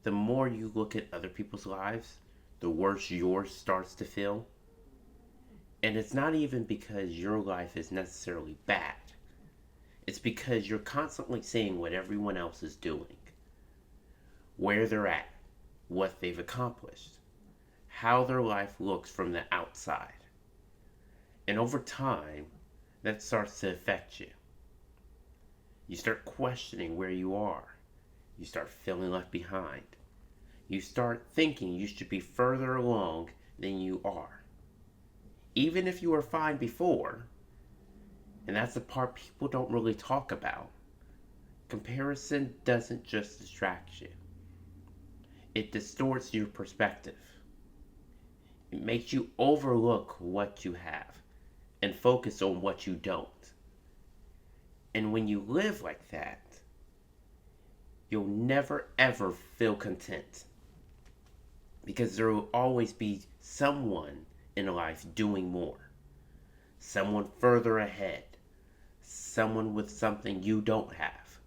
the more you look at other people's lives, the worse yours starts to feel. And it's not even because your life is necessarily bad, it's because you're constantly seeing what everyone else is doing, where they're at, what they've accomplished, how their life looks from the outside. And over time, that starts to affect you. You start questioning where you are. You start feeling left behind. You start thinking you should be further along than you are. Even if you were fine before, and that's the part people don't really talk about, comparison doesn't just distract you, it distorts your perspective. It makes you overlook what you have and focus on what you don't. And when you live like that, you'll never ever feel content because there will always be someone in life doing more, someone further ahead, someone with something you don't have.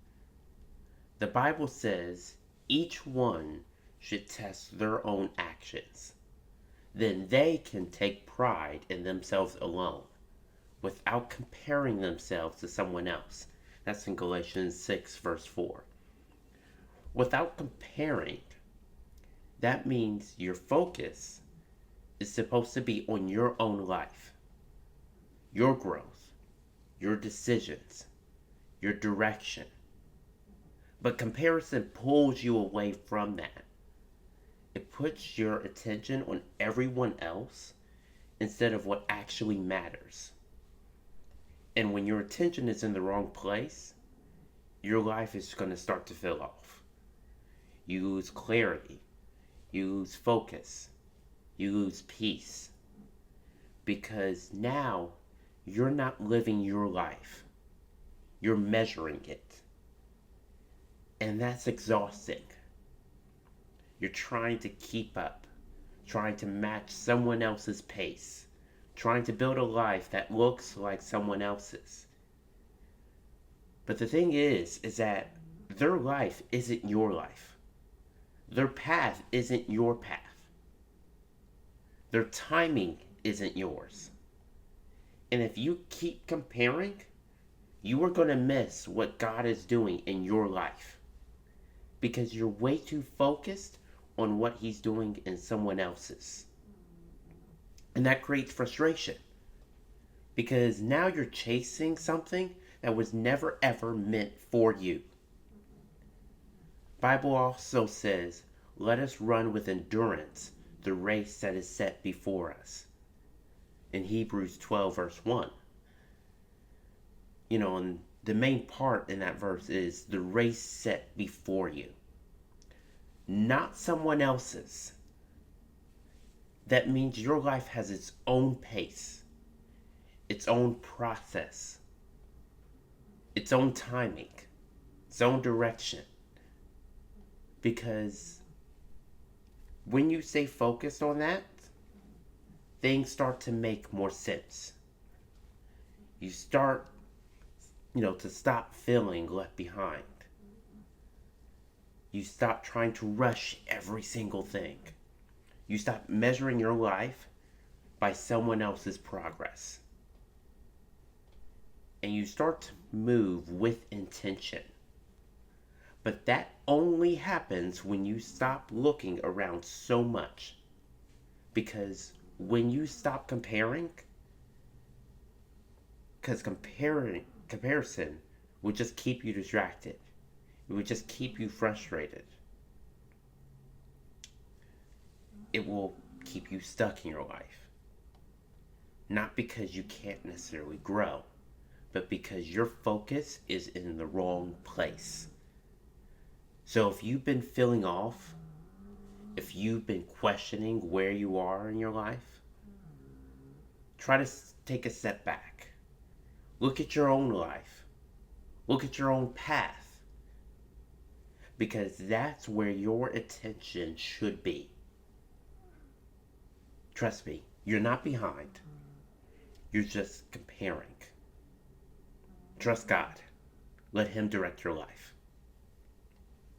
The Bible says each one should test their own actions. Then they can take pride in themselves alone without comparing themselves to someone else. That's in Galatians 6, verse 4. Without comparing, that means your focus is supposed to be on your own life, your growth, your decisions, your direction. But comparison pulls you away from that. It puts your attention on everyone else instead of what actually matters. And when your attention is in the wrong place, your life is going to start to fill off. You lose clarity, you lose focus, you lose peace. Because now you're not living your life, you're measuring it. And that's exhausting. You're trying to keep up, trying to match someone else's pace, trying to build a life that looks like someone else's. But the thing is that their life isn't your life. Their path isn't your path. Their timing isn't yours. And if you keep comparing, you are going to miss what God is doing in your life because you're way too focused on what He's doing in someone else's. And that creates frustration because now you're chasing something that was never ever meant for you. Bible also says, let us run with endurance the race that is set before us. In Hebrews 12 verse 1. And the main part in that verse is the race set before you. Not someone else's. That means your life has its own pace, its own process, its own timing, its own direction. Because when you stay focused on that, things start to make more sense. You start, to stop feeling left behind. You stop trying to rush every single thing. You stop measuring your life by someone else's progress. And you start to move with intention. But that only happens when you stop looking around so much. Because when you stop comparing, because comparison would just keep you distracted. It would just keep you frustrated. It will keep you stuck in your life. Not because you can't necessarily grow, but because your focus is in the wrong place. So if you've been feeling off, if you've been questioning where you are in your life, try to take a step back. Look at your own life. Look at your own path. Because that's where your attention should be. Trust me, you're not behind. You're just comparing. Trust God. Let Him direct your life.